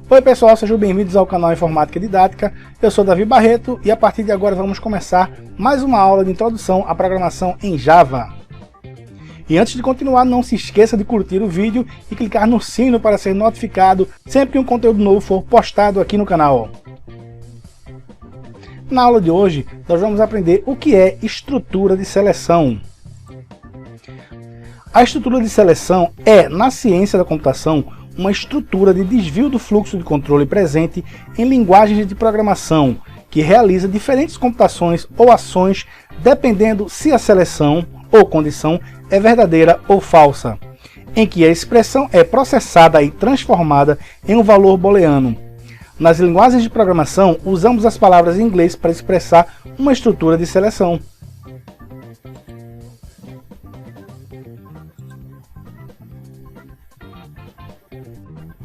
Oi pessoal, sejam bem-vindos ao canal Informática Didática. Eu sou Davi Barreto e a partir de agora vamos começar mais uma aula de introdução à programação em Java. E antes de continuar, não se esqueça de curtir o vídeo e clicar no sino para ser notificado sempre que um conteúdo novo for postado aqui no canal. Na aula de hoje, nós vamos aprender o que é estrutura de seleção. A estrutura de seleção é, na ciência da computação, uma estrutura de desvio do fluxo de controle presente em linguagens de programação, que realiza diferentes computações ou ações dependendo se a seleção ou condição é verdadeira ou falsa, em que a expressão é processada e transformada em um valor booleano. Nas linguagens de programação, usamos as palavras em inglês para expressar uma estrutura de seleção.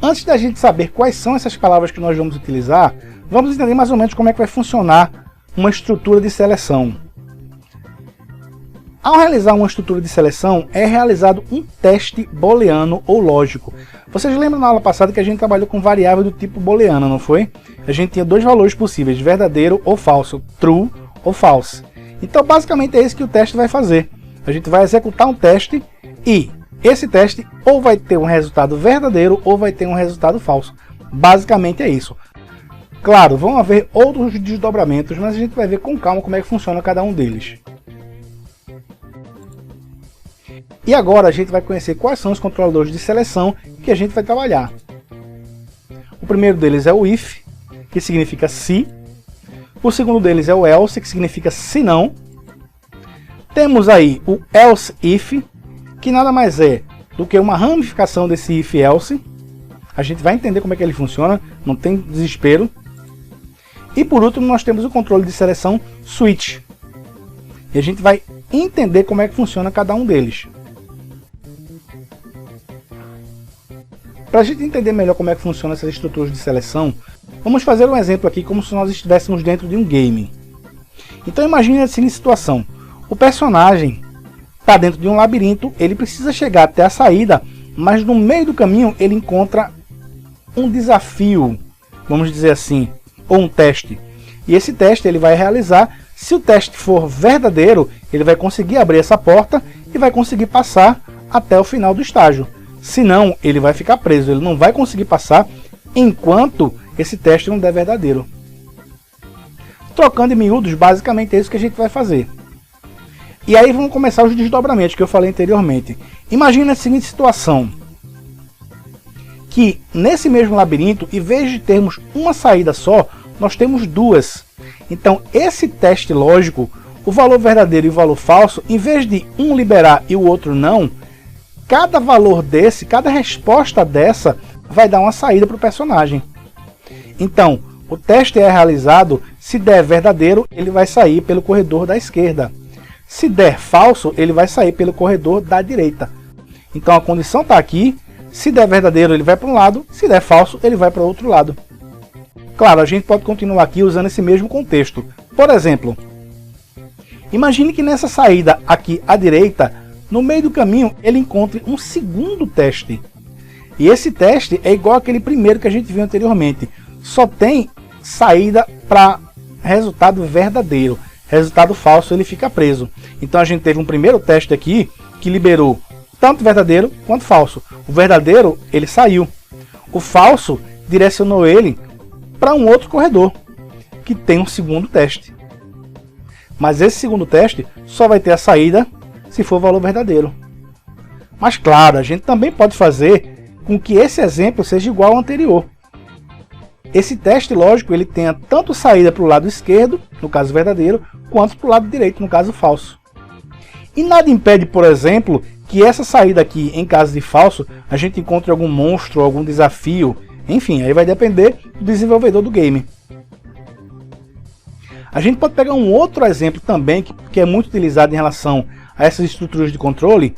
Antes da gente saber quais são essas palavras que nós vamos utilizar, vamos entender mais ou menos como é que vai funcionar uma estrutura de seleção. Ao realizar uma estrutura de seleção, é realizado um teste booleano ou lógico. Vocês lembram na aula passada que a gente trabalhou com variável do tipo booleana, não foi? A gente tinha dois valores possíveis, verdadeiro ou falso, true ou false. Então basicamente é isso que o teste vai fazer. A gente vai executar um teste e esse teste ou vai ter um resultado verdadeiro ou vai ter um resultado falso. Basicamente é isso. Claro, vão haver outros desdobramentos, mas a gente vai ver com calma como é que funciona cada um deles. E agora a gente vai conhecer quais são os controladores de seleção que a gente vai trabalhar. O primeiro deles é o if, que significa se. O segundo deles é o else, que significa se não. Temos aí o else if, que nada mais é do que uma ramificação desse if-else. A gente vai entender como é que ele funciona, não tem desespero. E por último nós temos o controle de seleção switch. E a gente vai entender como é que funciona cada um deles. Para a gente entender melhor como é que funciona essas estruturas de seleção, vamos fazer um exemplo aqui como se nós estivéssemos dentro de um game. Então imagine a seguinte situação. O personagem está dentro de um labirinto, ele precisa chegar até a saída, mas no meio do caminho ele encontra um desafio, vamos dizer assim, ou um teste. E esse teste ele vai realizar. Se o teste for verdadeiro, ele vai conseguir abrir essa porta e vai conseguir passar até o final do estágio. Se não, ele vai ficar preso, ele não vai conseguir passar enquanto esse teste não der verdadeiro. Trocando em miúdos, basicamente é isso que a gente vai fazer. E aí vamos começar os desdobramentos que eu falei anteriormente. Imagina a seguinte situação, que nesse mesmo labirinto, em vez de termos uma saída só, nós temos duas. Então esse teste lógico, o valor verdadeiro e o valor falso, em vez de um liberar e o outro não, cada valor desse, cada resposta dessa vai dar uma saída para o personagem. Então o teste é realizado, se der verdadeiro, ele vai sair pelo corredor da esquerda. Se der falso, ele vai sair pelo corredor da direita. Então a condição está aqui, se der verdadeiro ele vai para um lado, se der falso ele vai para o outro lado. Claro, a gente pode continuar aqui usando esse mesmo contexto. Por exemplo, imagine que nessa saída aqui à direita, no meio do caminho ele encontre um segundo teste. E esse teste é igual àquele primeiro que a gente viu anteriormente. Só tem saída para resultado verdadeiro. Resultado falso ele fica preso. Então a gente teve um primeiro teste aqui que liberou tanto verdadeiro quanto falso. O verdadeiro ele saiu. O falso direcionou ele para um outro corredor que tem um segundo teste. Mas esse segundo teste só vai ter a saída se for valor verdadeiro. Mas claro, a gente também pode fazer com que esse exemplo seja igual ao anterior. Esse teste lógico ele tenha tanto saída para o lado esquerdo, no caso verdadeiro, quanto para o lado direito, no caso falso. E nada impede, por exemplo, que essa saída aqui, em caso de falso, a gente encontre algum monstro, algum desafio, enfim, aí vai depender do desenvolvedor do game. A gente pode pegar um outro exemplo também, que é muito utilizado em relação a essas estruturas de controle,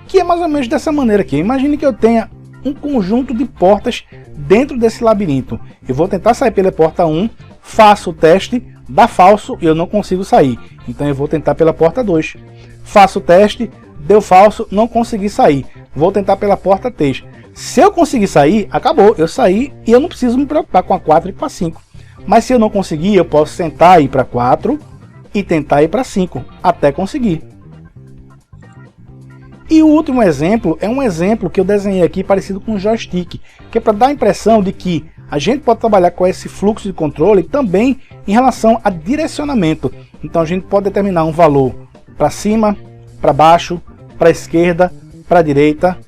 que é mais ou menos dessa maneira aqui. Imagine que eu tenha um conjunto de portas dentro desse labirinto. Eu vou tentar sair pela porta 1, faço o teste, dá falso e eu não consigo sair. Então eu vou tentar pela porta 2. Faço o teste, deu falso, não consegui sair. Vou tentar pela porta 3. Se eu conseguir sair, acabou. Eu saí e eu não preciso me preocupar com a 4 e com a 5. Mas se eu não conseguir, eu posso tentar ir para 4 e tentar ir para 5, até conseguir. E o último exemplo é um exemplo que eu desenhei aqui parecido com um joystick, que é para dar a impressão de que a gente pode trabalhar com esse fluxo de controle também em relação a direcionamento. Então a gente pode determinar um valor para cima, para baixo, para a esquerda, para a direita.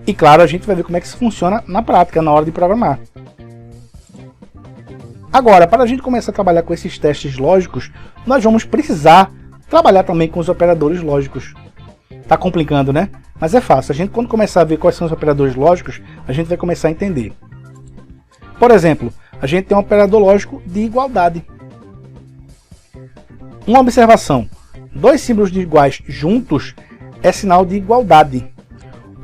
E claro, a gente vai ver como é que isso funciona na prática, na hora de programar. Agora, para a gente começar a trabalhar com esses testes lógicos, nós vamos precisar trabalhar também com os operadores lógicos. Tá complicando, né? Mas é fácil. A gente, quando começar a ver quais são os operadores lógicos, a gente vai começar a entender. Por exemplo, a gente tem um operador lógico de igualdade. Uma observação: dois símbolos de iguais juntos é sinal de igualdade.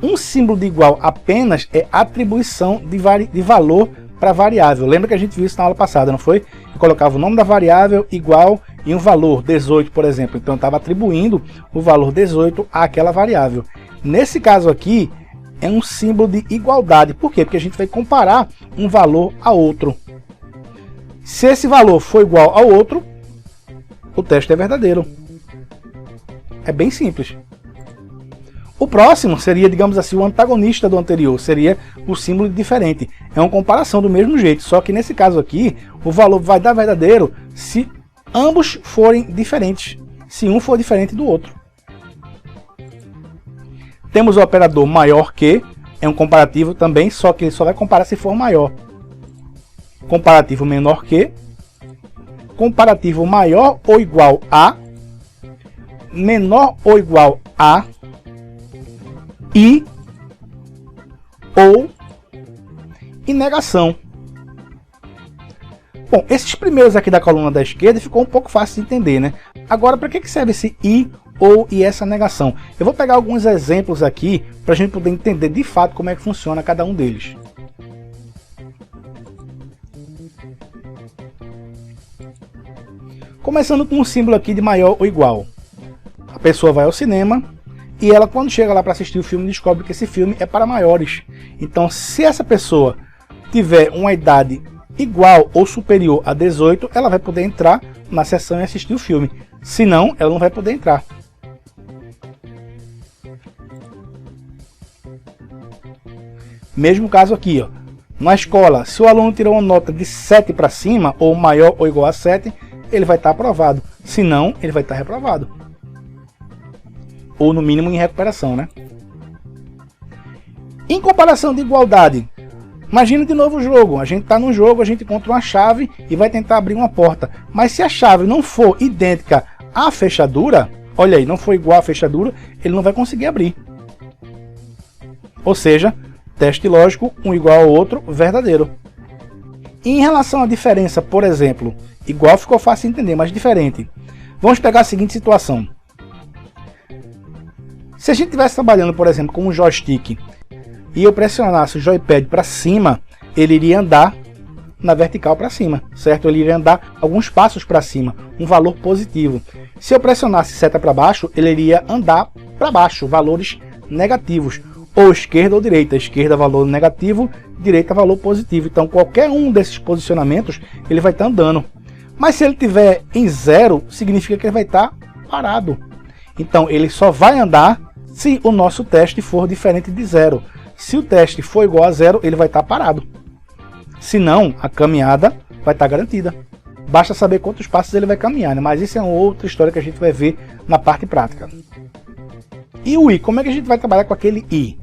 Um símbolo de igual apenas é atribuição de valor para variável. Lembra que a gente viu isso na aula passada, não foi? Eu colocava o nome da variável igual e um valor, 18, por exemplo. Então eu estava atribuindo o valor 18 àquela variável. Nesse caso aqui, é um símbolo de igualdade. Por quê? Porque a gente vai comparar um valor a outro. Se esse valor for igual ao outro, o teste é verdadeiro. É bem simples. O próximo seria, digamos assim, o antagonista do anterior, seria o símbolo diferente. É uma comparação do mesmo jeito, só que nesse caso aqui, o valor vai dar verdadeiro se ambos forem diferentes, se um for diferente do outro. Temos o operador maior que, é um comparativo também, só que ele só vai comparar se for maior. Comparativo menor que, comparativo maior ou igual a, menor ou igual a, ou e negação. Bom, esses primeiros aqui da coluna da esquerda ficou um pouco fácil de entender, né? Agora, para que serve esse i, ou e essa negação? Eu vou pegar alguns exemplos aqui para a gente poder entender de fato como é que funciona cada um deles. Começando com um símbolo aqui de maior ou igual. A pessoa vai ao cinema e ela, quando chega lá para assistir o filme, descobre que esse filme é para maiores. Então, se essa pessoa tiver uma idade igual ou superior a 18, ela vai poder entrar na sessão e assistir o filme. Se não, ela não vai poder entrar. Mesmo caso aqui, ó. Na escola, se o aluno tirou uma nota de 7 para cima, ou maior ou igual a 7, ele vai estar aprovado. Se não, ele vai estar reprovado. Ou no mínimo em recuperação, né? Em comparação de igualdade, imagina de novo o jogo. A gente está num jogo, a gente encontra uma chave e vai tentar abrir uma porta. Mas se a chave não for idêntica à fechadura, olha aí, não for igual à fechadura, ele não vai conseguir abrir. Ou seja, teste lógico, um igual ao outro, verdadeiro. E em relação à diferença, por exemplo, igual ficou fácil de entender, mas diferente. Vamos pegar a seguinte situação. Se a gente estivesse trabalhando, por exemplo, com um joystick e eu pressionasse o joypad para cima, ele iria andar na vertical para cima, certo? Ele iria andar alguns passos para cima, um valor positivo. Se eu pressionasse seta para baixo, ele iria andar para baixo, valores negativos. Ou esquerda ou direita. Esquerda, valor negativo, direita, valor positivo. Então, qualquer um desses posicionamentos, ele vai estar andando. Mas se ele estiver em zero, significa que ele vai estar parado. Então, ele só vai andar se o nosso teste for diferente de zero. Se o teste for igual a zero, ele vai estar parado. Se não, a caminhada vai estar garantida. Basta saber quantos passos ele vai caminhar, né? Mas isso é uma outra história que a gente vai ver na parte prática. E o i? Como é que a gente vai trabalhar com aquele i?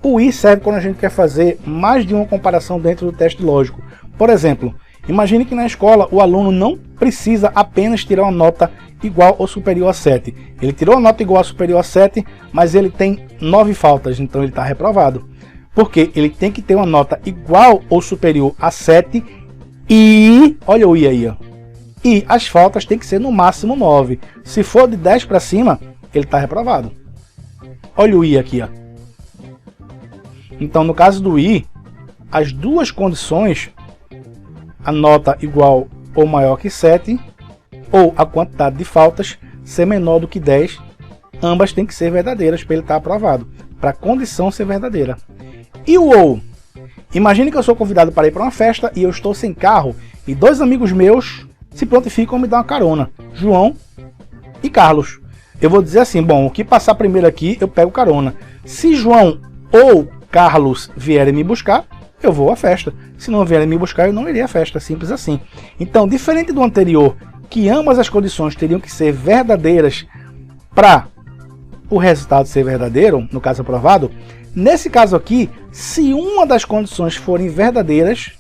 O i serve quando a gente quer fazer mais de uma comparação dentro do teste lógico. Por exemplo, imagine que na escola o aluno não precisa apenas tirar uma nota igual ou superior a 7. Ele tirou a nota igual ou superior a 7, mas ele tem 9 faltas, então ele está reprovado. Porque ele tem que ter uma nota igual ou superior a 7 e... olha o i aí, ó. E as faltas tem que ser no máximo 9. Se for de 10 para cima, ele está reprovado. Olha o i aqui, ó. Então, no caso do i, as duas condições, a nota igual ou maior que 7, ou a quantidade de faltas ser menor do que 10, ambas têm que ser verdadeiras para ele estar aprovado, para a condição ser verdadeira. E o ou? Imagine que eu sou convidado para ir para uma festa e eu estou sem carro e dois amigos meus se prontificam a me dar uma carona, João e Carlos. Eu vou dizer assim, bom, o que passar primeiro aqui eu pego carona. Se João ou Carlos vierem me buscar, eu vou à festa. Se não vierem me buscar, eu não irei à festa, simples assim. Então, diferente do anterior, que ambas as condições teriam que ser verdadeiras para o resultado ser verdadeiro, no caso aprovado, nesse caso aqui, se uma das condições forem verdadeiras,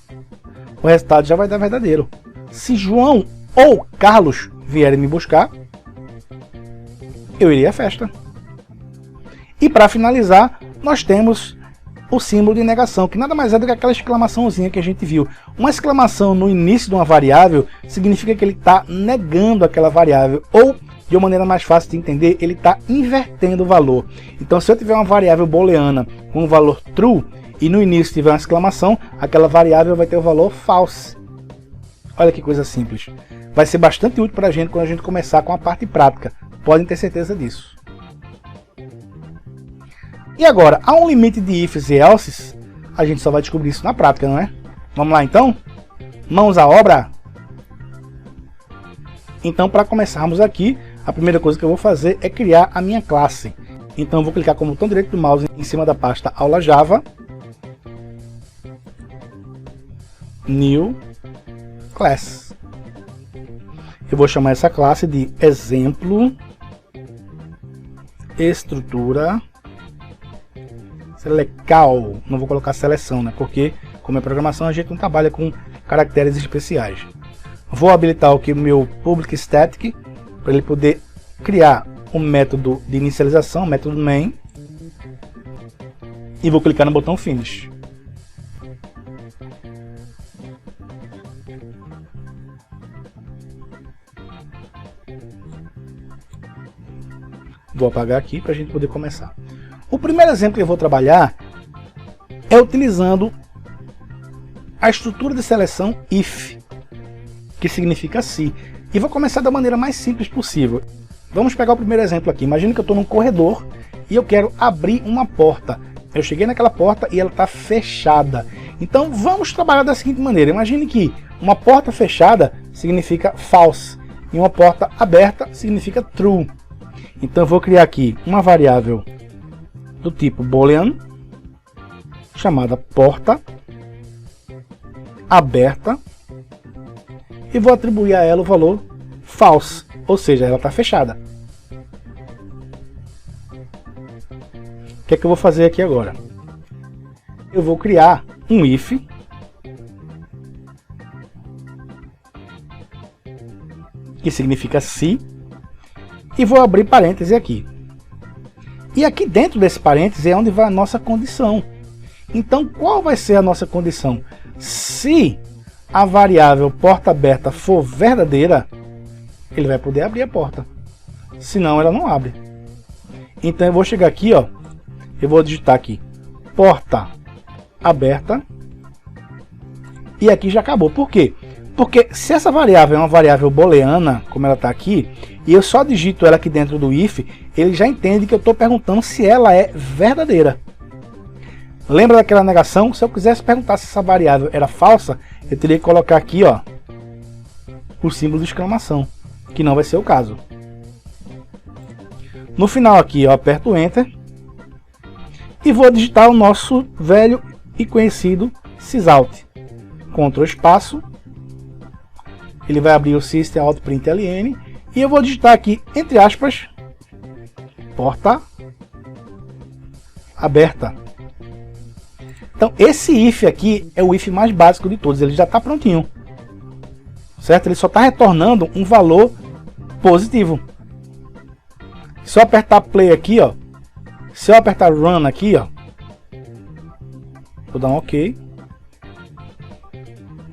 o resultado já vai dar verdadeiro. Se João ou Carlos vierem me buscar, eu irei à festa. E para finalizar, nós temos o símbolo de negação, que nada mais é do que aquela exclamaçãozinha que a gente viu. Uma exclamação no início de uma variável significa que ele está negando aquela variável, ou, de uma maneira mais fácil de entender, ele está invertendo o valor. Então, se eu tiver uma variável booleana com o valor true, e no início tiver uma exclamação, aquela variável vai ter o valor false. Olha que coisa simples. Vai ser bastante útil para a gente quando a gente começar com a parte prática. Podem ter certeza disso. E agora, há um limite de ifs e elses? A gente só vai descobrir isso na prática, não é? Vamos lá então? Mãos à obra? Então, para começarmos aqui, a primeira coisa que eu vou fazer é criar a minha classe. Então, eu vou clicar com o botão direito do mouse em cima da pasta Aula Java. New Class. Eu vou chamar essa classe de exemplo estrutura legal. Não vou colocar seleção, né? Porque, como é programação, a gente não trabalha com caracteres especiais. Vou habilitar aqui o meu public static para ele poder criar um método de inicialização, método main, e vou clicar no botão finish. Vou apagar aqui para a gente poder começar. O primeiro exemplo que eu vou trabalhar é utilizando a estrutura de seleção if, que significa se. E vou começar da maneira mais simples possível. Vamos pegar o primeiro exemplo aqui. Imagina que eu estou num corredor e eu quero abrir uma porta. Eu cheguei naquela porta e ela está fechada. Então vamos trabalhar da seguinte maneira. Imagine que uma porta fechada significa false e uma porta aberta significa true. Então eu vou criar aqui uma variável do tipo boolean, chamada porta aberta, e vou atribuir a ela o valor false, ou seja, ela está fechada. O que é que eu vou fazer aqui agora? Eu vou criar um if que significa se, e vou abrir parêntese aqui. E aqui dentro desse parêntese é onde vai a nossa condição. Então, qual vai ser a nossa condição? Se a variável porta aberta for verdadeira, ele vai poder abrir a porta. Senão, ela não abre. Então, eu vou chegar aqui, ó, eu vou digitar aqui, porta aberta, e aqui já acabou. Por quê? Porque se essa variável é uma variável booleana, como ela está aqui, e eu só digito ela aqui dentro do if, ele já entende que eu estou perguntando se ela é verdadeira. Lembra daquela negação? Se eu quisesse perguntar se essa variável era falsa, eu teria que colocar aqui, ó, o símbolo de exclamação, que não vai ser o caso. No final aqui eu aperto o Enter e vou digitar o nosso velho e conhecido sysout. Ctrl espaço, ele vai abrir o system.out.println e eu vou digitar aqui, entre aspas, porta aberta. Então esse if aqui é o if mais básico de todos, ele já está prontinho, certo? Ele só está retornando um valor positivo. Se eu apertar play aqui, ó, se eu apertar run aqui, ó, vou dar um ok,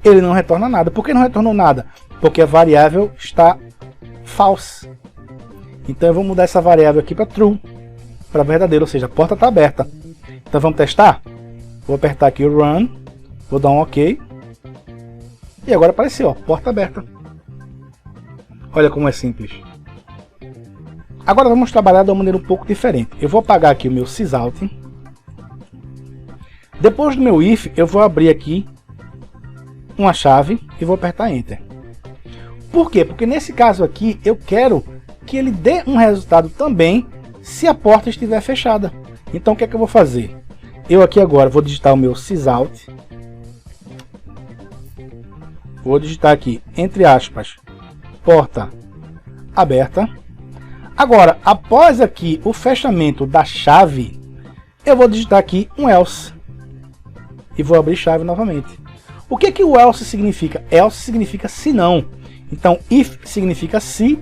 ele não retorna nada. Por que não retornou nada? Porque a variável está false. Então eu vou mudar essa variável aqui para true, para verdadeiro, ou seja, a porta está aberta. Então vamos testar? Vou apertar aqui o Run, vou dar um OK. E agora apareceu, ó, porta aberta. Olha como é simples. Agora vamos trabalhar de uma maneira um pouco diferente. Eu vou apagar aqui o meu sysout. Depois do meu if, eu vou abrir aqui uma chave e vou apertar Enter. Por quê? Porque nesse caso aqui, eu quero que ele dê um resultado também se a porta estiver fechada. Então o que é que eu vou fazer? Eu aqui agora vou digitar o meu sysout. Vou digitar aqui, entre aspas, porta aberta. Agora, após aqui o fechamento da chave, eu vou digitar aqui um else. E vou abrir chave novamente. O que que o else significa? Else significa se não. Então, if significa se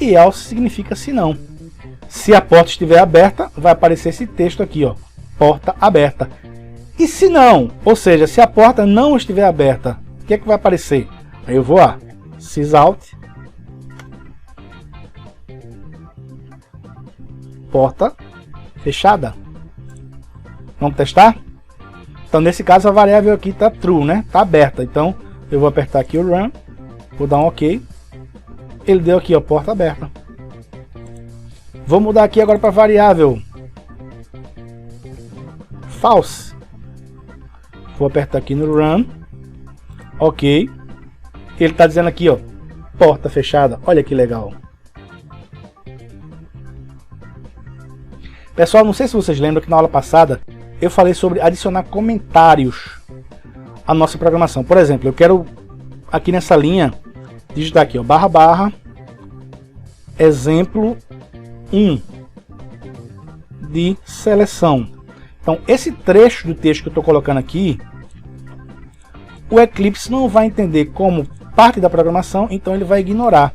e else significa se não. Se a porta estiver aberta, vai aparecer esse texto aqui, ó, porta aberta. E se não, ou seja, se a porta não estiver aberta, o que é que vai aparecer? Aí eu vou a sysout, porta fechada. Vamos testar? Então nesse caso a variável aqui está true, né? Está aberta. Então eu vou apertar aqui o Run, vou dar um OK. Ele deu aqui, ó, porta aberta. Vou mudar aqui agora para a variável false. Vou apertar aqui no Run, OK. Ele está dizendo aqui, ó, porta fechada. Olha que legal. Pessoal, não sei se vocês lembram que na aula passada eu falei sobre adicionar comentários à nossa programação. Por exemplo, eu quero aqui nessa linha digitar aqui, ó, // exemplo 1 de seleção. Então esse trecho do texto que eu estou colocando aqui, o Eclipse não vai entender como parte da programação, então ele vai ignorar.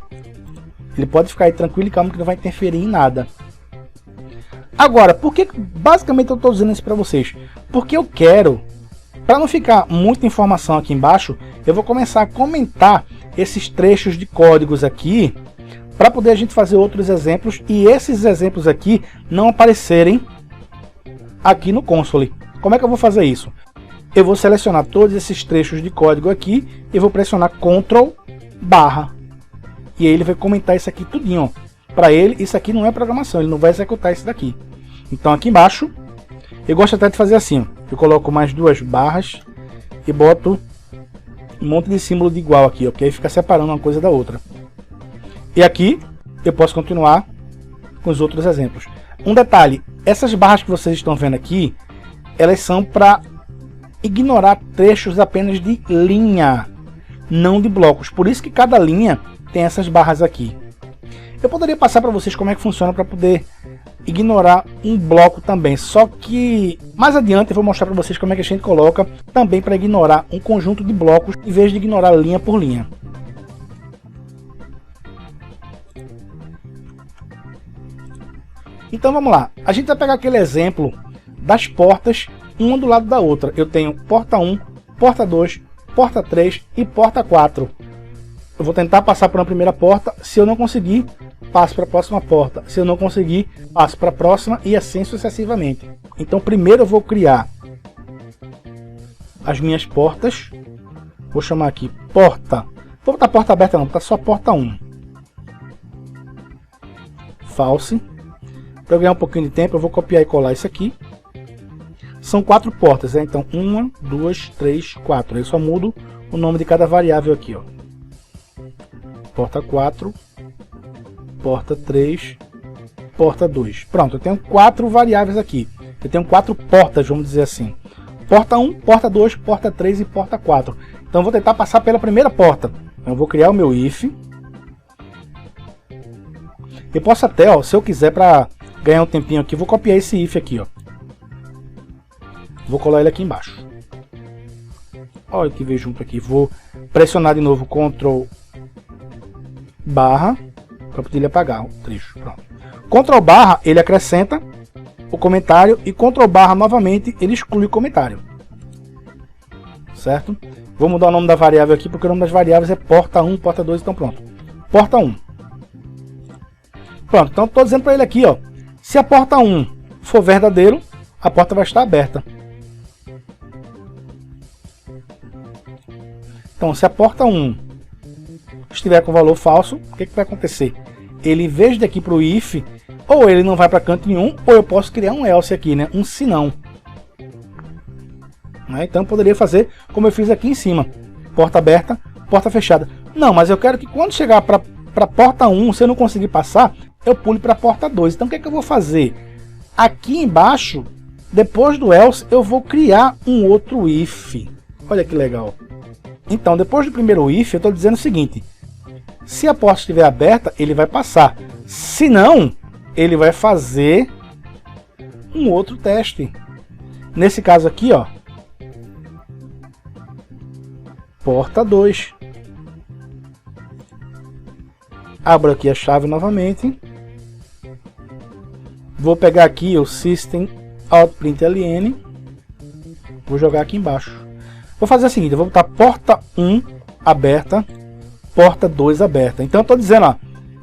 Ele pode ficar aí tranquilo e calmo que não vai interferir em nada. Agora, por que basicamente eu estou dizendo isso para vocês? Porque eu quero, para não ficar muita informação aqui embaixo, eu vou começar a comentar esses trechos de códigos aqui, para poder a gente fazer outros exemplos e esses exemplos aqui não aparecerem aqui no console. Como é que eu vou fazer isso? Eu vou selecionar todos esses trechos de código aqui e vou pressionar Ctrl / e aí ele vai comentar isso aqui tudinho. Para ele, isso aqui não é programação, ele não vai executar isso daqui. Então aqui embaixo, eu gosto até de fazer assim, eu coloco mais duas barras e boto um monte de símbolo de igual aqui, ó, porque aí fica separando uma coisa da outra. E aqui eu posso continuar com os outros exemplos. Um detalhe, essas barras que vocês estão vendo aqui, elas são para ignorar trechos apenas de linha, não de blocos. Por isso que cada linha tem essas barras aqui. Eu poderia passar para vocês como é que funciona para poder ignorar um bloco também, só que mais adiante eu vou mostrar para vocês como é que a gente coloca também para ignorar um conjunto de blocos em vez de ignorar linha por linha. Então vamos lá, a gente vai pegar aquele exemplo das portas, uma do lado da outra. Eu tenho porta 1, porta 2, porta 3 e porta 4. Eu vou tentar passar por uma primeira porta, se eu não conseguir, passo para a próxima porta. Se eu não conseguir, passo para a próxima e assim sucessivamente. Então primeiro eu vou criar as minhas portas. Vou chamar aqui porta. Vou botar porta aberta não, botar só porta 1. False. Para eu ganhar um pouquinho de tempo, eu vou copiar e colar isso aqui. São 4 portas, né? Então 1, 2, 3, 4. Eu só mudo o nome de cada variável aqui, ó. Porta 4, porta 3, porta 2. Pronto, eu tenho 4 variáveis aqui. Eu tenho 4 portas, vamos dizer assim. Porta 1, porta 2, porta 3 e porta 4. Então eu vou tentar passar pela primeira porta. Então eu vou criar o meu if. Eu posso até, ó, se eu quiser, para ganhar um tempinho aqui, vou copiar esse if aqui, ó. Vou colar ele aqui embaixo. Olha que veio junto aqui. Vou pressionar de novo Ctrl / para poder ele apagar o trecho. Pronto. Ctrl / ele acrescenta o comentário e Ctrl / novamente ele exclui o comentário. Certo? Vou mudar o nome da variável aqui porque o nome das variáveis é porta 1, porta 2, então pronto. Porta 1. Pronto, então estou dizendo para ele aqui, ó, se a porta 1 for verdadeiro, a porta vai estar aberta. Então, se a porta 1 estiver com valor falso, o que vai acontecer? Ele, em vez de aqui para o if, ou ele não vai para canto nenhum, ou eu posso criar um else aqui, né? Um se não. Então, eu poderia fazer como eu fiz aqui em cima. Porta aberta, porta fechada. Não, mas eu quero que quando chegar para a porta 1, se eu não conseguir passar, eu pule para a porta 2. Então, o que é que eu vou fazer? Aqui embaixo, depois do else, eu vou criar um outro if. Olha que legal. Então, depois do primeiro if, eu estou dizendo o seguinte. Se a porta estiver aberta, ele vai passar. Se não, ele vai fazer um outro teste. Nesse caso aqui, ó. Porta 2. Abro aqui a chave novamente. Vou pegar aqui o system.out.println. Vou jogar aqui embaixo. Vou fazer o seguinte, eu vou botar porta 1 aberta, porta 2 aberta. Então eu estou dizendo, ó,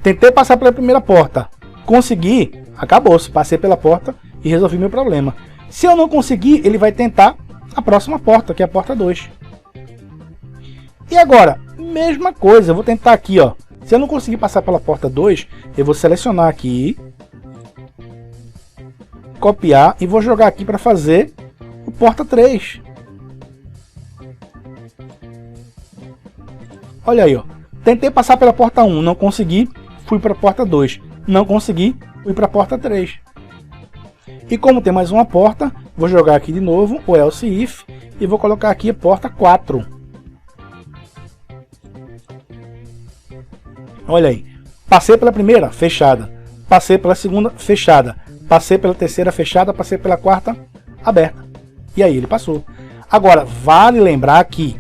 tentei passar pela primeira porta, consegui, acabou-se, passei pela porta e resolvi meu problema. Se eu não conseguir, ele vai tentar a próxima porta, que é a porta 2. E agora, mesma coisa, eu vou tentar aqui, ó. Se eu não conseguir passar pela porta 2, eu vou selecionar aqui, copiar e vou jogar aqui para fazer o porta 3. Olha aí, ó. Tentei passar pela porta 1, não consegui, fui para a porta 2. Não consegui, fui para a porta 3. E como tem mais uma porta, vou jogar aqui de novo o else if e vou colocar aqui a porta 4. Olha aí. Passei pela primeira, fechada. Passei pela segunda, fechada. Passei pela terceira, fechada. Passei pela quarta, aberta. E aí ele passou. Agora, vale lembrar que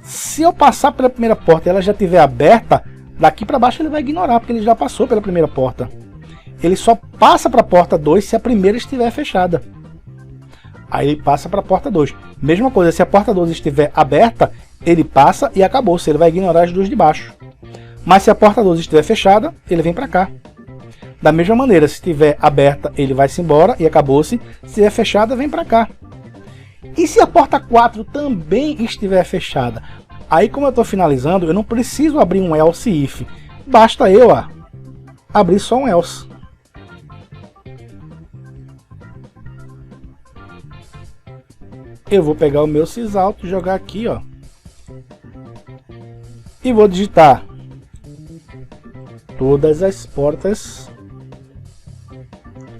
se eu passar pela primeira porta e ela já estiver aberta, daqui para baixo ele vai ignorar, porque ele já passou pela primeira porta. Ele só passa para a porta 2 se a primeira estiver fechada. Aí ele passa para a porta 2. Mesma coisa, se a porta 2 estiver aberta, ele passa e acabou-se. Ele vai ignorar as duas de baixo. Mas se a porta 2 estiver fechada, ele vem para cá. Da mesma maneira, se estiver aberta, ele vai-se embora e acabou-se. Se estiver fechada, vem para cá. E se a porta 4 também estiver fechada? Aí, como eu estou finalizando, eu não preciso abrir um else if. Basta eu abrir só um else. Eu vou pegar o meu sysalto, jogar aqui, ó. E vou digitar todas as portas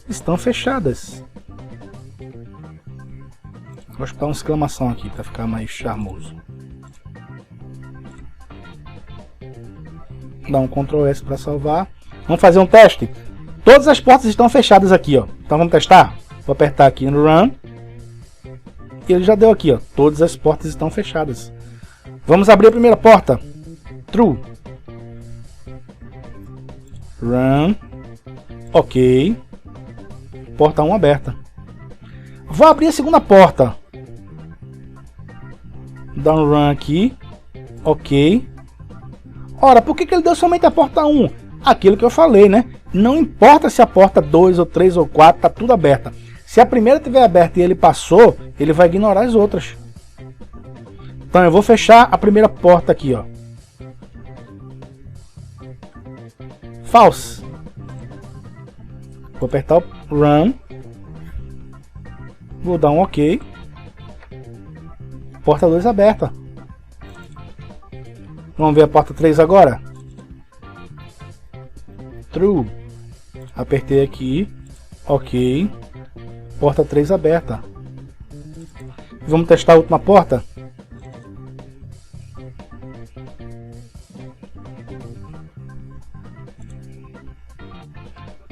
estão fechadas. Vou botar uma exclamação aqui para ficar mais charmoso. Dá um Ctrl S para salvar. Vamos fazer um teste. Todas as portas estão fechadas aqui, ó. Então vamos testar. Vou apertar aqui no Run. E ele já deu aqui, ó. Todas as portas estão fechadas. Vamos abrir a primeira porta. True. Run. Ok. Porta 1 aberta. Vou abrir a segunda porta. Dá um run aqui. Ok. Ora, por que ele deu somente a porta 1? Aquilo que eu falei, né? Não importa se a porta 2 ou 3 ou 4 está tudo aberta. Se a primeira estiver aberta e ele passou, ele vai ignorar as outras. Então eu vou fechar a primeira porta aqui, ó. False. Vou apertar o Run. Vou dar um OK. Porta 2 aberta. Vamos ver a porta 3 agora. True. Apertei aqui. OK. Porta 3 aberta. Vamos testar a última porta.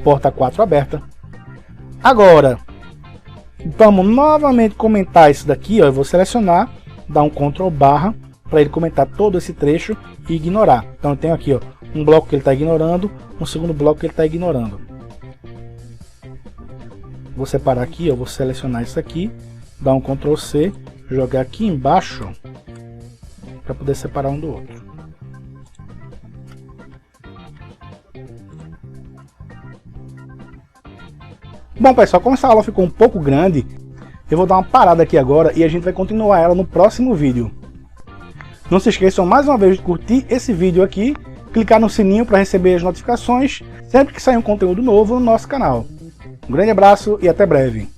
Porta 4 aberta. Agora, vamos novamente comentar isso daqui, ó. Eu vou selecionar, dar um Ctrl barra para ele comentar todo esse trecho e ignorar. Então eu tenho aqui, ó, um bloco que ele está ignorando, um segundo bloco que ele está ignorando. Vou separar aqui, eu vou selecionar isso aqui, dar um Ctrl C, jogar aqui embaixo para poder separar um do outro. Bom pessoal, como essa aula ficou um pouco grande, eu vou dar uma parada aqui agora e a gente vai continuar ela no próximo vídeo. Não se esqueçam mais uma vez de curtir esse vídeo aqui, clicar no sininho para receber as notificações sempre que sair um conteúdo novo no nosso canal. Um grande abraço e até breve.